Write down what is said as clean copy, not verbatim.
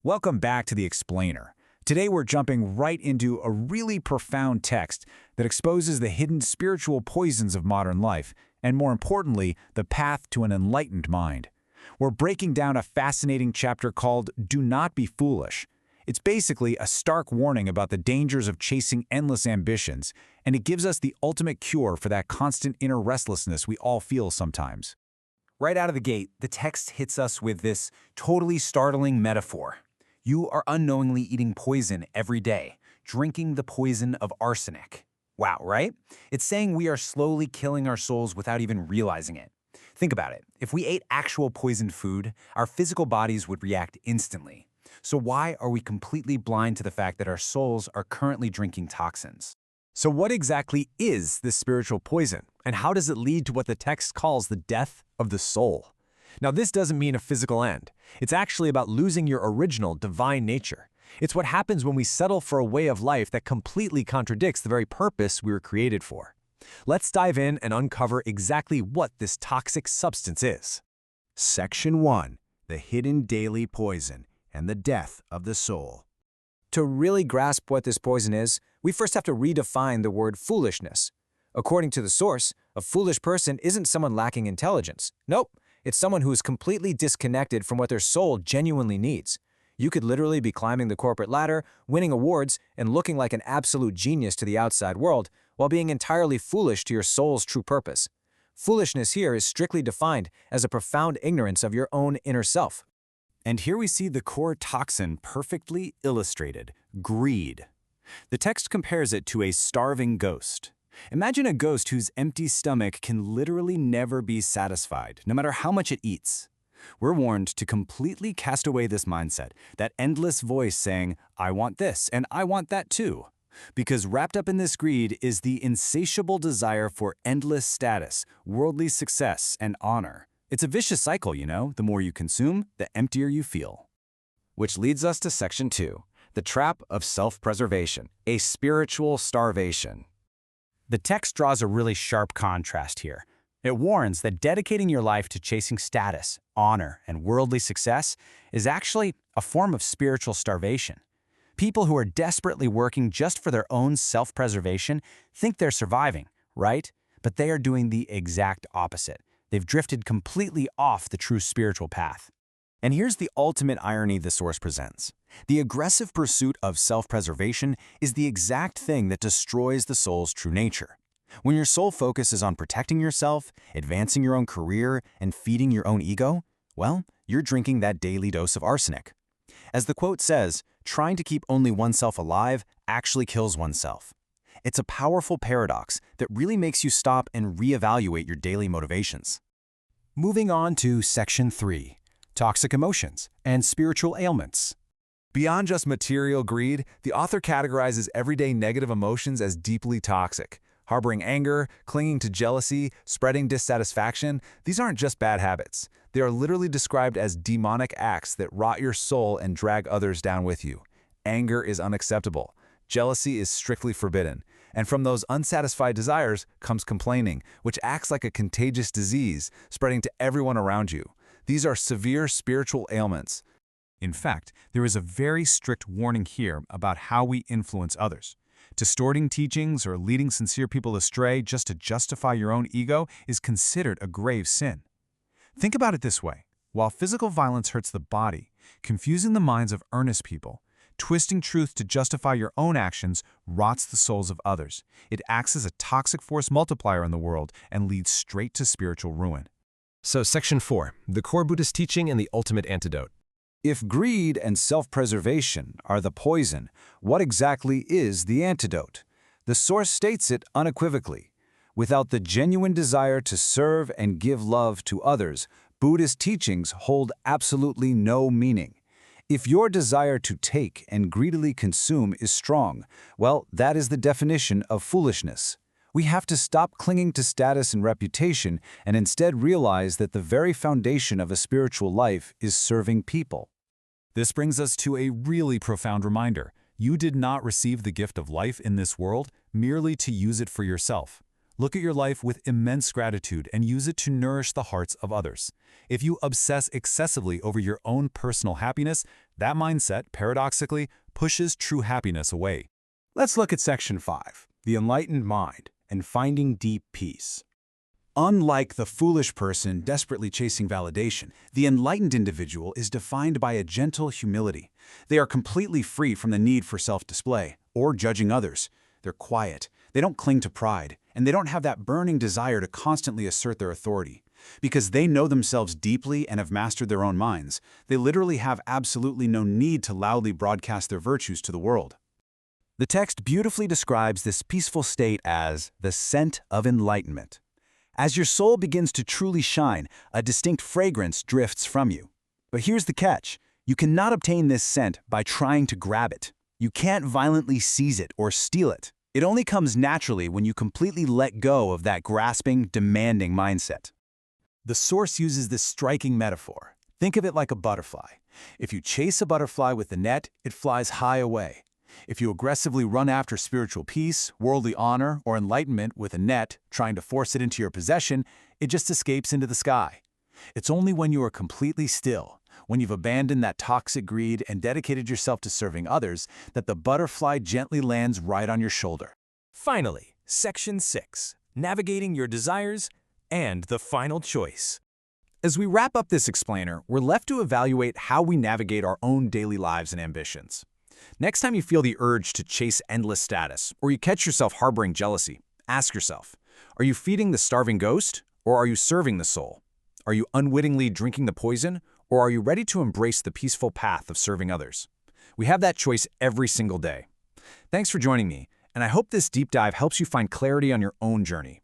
Welcome back to The Explainer. Today we're jumping right into a really profound text that exposes the hidden spiritual poisons of modern life, and more importantly, the path to an enlightened mind. We're breaking down a fascinating chapter called Do Not Be Foolish. It's basically a stark warning about the dangers of chasing endless ambitions, and it gives us the ultimate cure for that constant inner restlessness we all feel sometimes. Right out of the gate, the text hits us with this totally startling metaphor. You are unknowingly eating poison every day, drinking the poison of arsenic. Wow, right? It's saying we are slowly killing our souls without even realizing it. Think about it. If we ate actual poisoned food, our physical bodies would react instantly. So why are we completely blind to the fact that our souls are currently drinking toxins? So what exactly is this spiritual poison, and how does it lead to what the text calls the death of the soul? Now, this doesn't mean a physical end. It's actually about losing your original divine nature. It's what happens when we settle for a way of life that completely contradicts the very purpose we were created for. Let's dive in and uncover exactly what this toxic substance is. Section 1. The Hidden Daily Poison and the Death of the Soul. To really grasp what this poison is, we first have to redefine the word foolishness. According to the source, a foolish person isn't someone lacking intelligence. Nope, it's someone who is completely disconnected from what their soul genuinely needs. You could literally be climbing the corporate ladder, winning awards, and looking like an absolute genius to the outside world, while being entirely foolish to your soul's true purpose. Foolishness here is strictly defined as a profound ignorance of your own inner self. And here we see the core toxin perfectly illustrated: greed. The text compares it to a starving ghost. Imagine a ghost whose empty stomach can literally never be satisfied, no matter how much it eats. We're warned to completely cast away this mindset, that endless voice saying, I want this and I want that too. Because wrapped up in this greed is the insatiable desire for endless status, worldly success, and honor. It's a vicious cycle, you know. The more you consume, the emptier you feel. Which leads us to Section 2. The Trap of Self-Preservation, a Spiritual Starvation. The text draws a really sharp contrast here. It warns that dedicating your life to chasing status, honor, and worldly success is actually a form of spiritual starvation. People who are desperately working just for their own self-preservation think they're surviving, right? But they are doing the exact opposite. They've drifted completely off the true spiritual path. And here's the ultimate irony the source presents. The aggressive pursuit of self-preservation is the exact thing that destroys the soul's true nature. When your sole focus is on protecting yourself, advancing your own career, and feeding your own ego, well, you're drinking that daily dose of arsenic. As the quote says, trying to keep only oneself alive actually kills oneself. It's a powerful paradox that really makes you stop and reevaluate your daily motivations. Moving on to Section 3. Toxic emotions and spiritual ailments. Beyond just material greed, the author categorizes everyday negative emotions as deeply toxic. Harboring anger, clinging to jealousy, spreading dissatisfaction, these aren't just bad habits. They are literally described as demonic acts that rot your soul and drag others down with you. Anger is unacceptable. Jealousy is strictly forbidden. And from those unsatisfied desires comes complaining, which acts like a contagious disease, spreading to everyone around you. These are severe spiritual ailments. In fact, there is a very strict warning here about how we influence others. Distorting teachings or leading sincere people astray just to justify your own ego is considered a grave sin. Think about it this way. While physical violence hurts the body, confusing the minds of earnest people, twisting truth to justify your own actions rots the souls of others. It acts as a toxic force multiplier in the world and leads straight to spiritual ruin. So Section 4. The core Buddhist teaching and the ultimate antidote. If greed and self-preservation are the poison, what exactly is the antidote? The source states it unequivocally. Without the genuine desire to serve and give love to others, Buddhist teachings hold absolutely no meaning. If your desire to take and greedily consume is strong, well, that is the definition of foolishness. We have to stop clinging to status and reputation and instead realize that the very foundation of a spiritual life is serving people. This brings us to a really profound reminder. You did not receive the gift of life in this world merely to use it for yourself. Look at your life with immense gratitude and use it to nourish the hearts of others. If you obsess excessively over your own personal happiness, That mindset, paradoxically, pushes true happiness away. Let's look at Section 5, the enlightened mind and finding deep peace. Unlike the foolish person desperately chasing validation, the enlightened individual is defined by a gentle humility. They are completely free from the need for self-display or judging others. They're quiet, they don't cling to pride, and they don't have that burning desire to constantly assert their authority. Because they know themselves deeply and have mastered their own minds, they literally have absolutely no need to loudly broadcast their virtues to the world. The text beautifully describes this peaceful state as the scent of enlightenment. As your soul begins to truly shine, a distinct fragrance drifts from you. But here's the catch. You cannot obtain this scent by trying to grab it. You can't violently seize it or steal it. It only comes naturally when you completely let go of that grasping, demanding mindset. The source uses this striking metaphor. Think of it like a butterfly. If you chase a butterfly with the net, it flies high away. If you aggressively run after spiritual peace, worldly honor, or enlightenment with a net, trying to force it into your possession, it just escapes into the sky. It's only when you are completely still, when you've abandoned that toxic greed and dedicated yourself to serving others, that the butterfly gently lands right on your shoulder. Finally, Section 6, navigating your desires and the final choice. As we wrap up this explainer, we're left to evaluate how we navigate our own daily lives and ambitions. Next time you feel the urge to chase endless status, or you catch yourself harboring jealousy, ask yourself, are you feeding the starving ghost, or are you serving the soul? Are you unwittingly drinking the poison, or are you ready to embrace the peaceful path of serving others? We have that choice every single day. Thanks for joining me, and I hope this deep dive helps you find clarity on your own journey.